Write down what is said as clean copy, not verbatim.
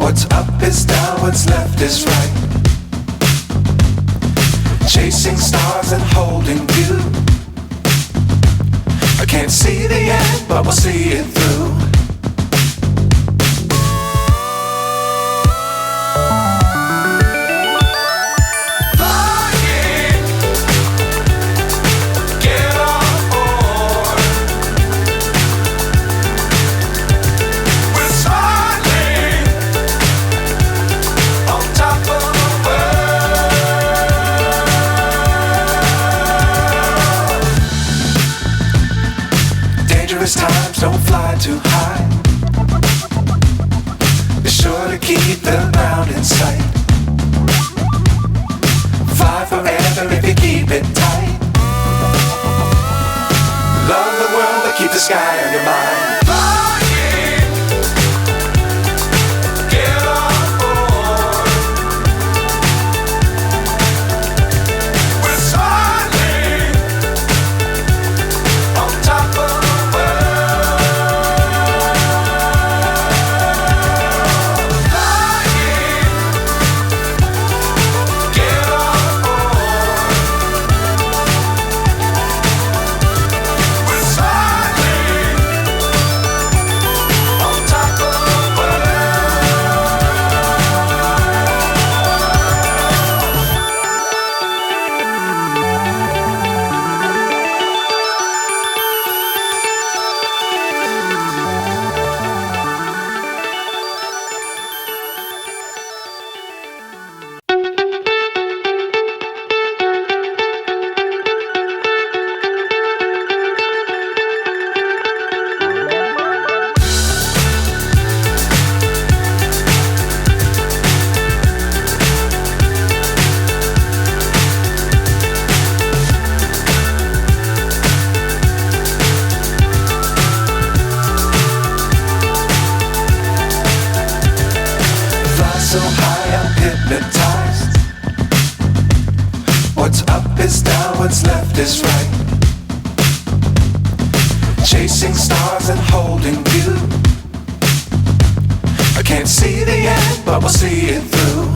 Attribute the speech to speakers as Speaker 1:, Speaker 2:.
Speaker 1: What's up is down, what's left is right. Chasing stars and holding you. I can't see the end, but we'll see it through. Times don't fly too high. Be sure to keep the ground in sight. Fly forever if you keep it tight. Love the world but keep the sky on your mind. So high I'm hypnotized. What's up is down, what's left is right. Chasing stars and holding you. I can't see the end, but we'll see it through.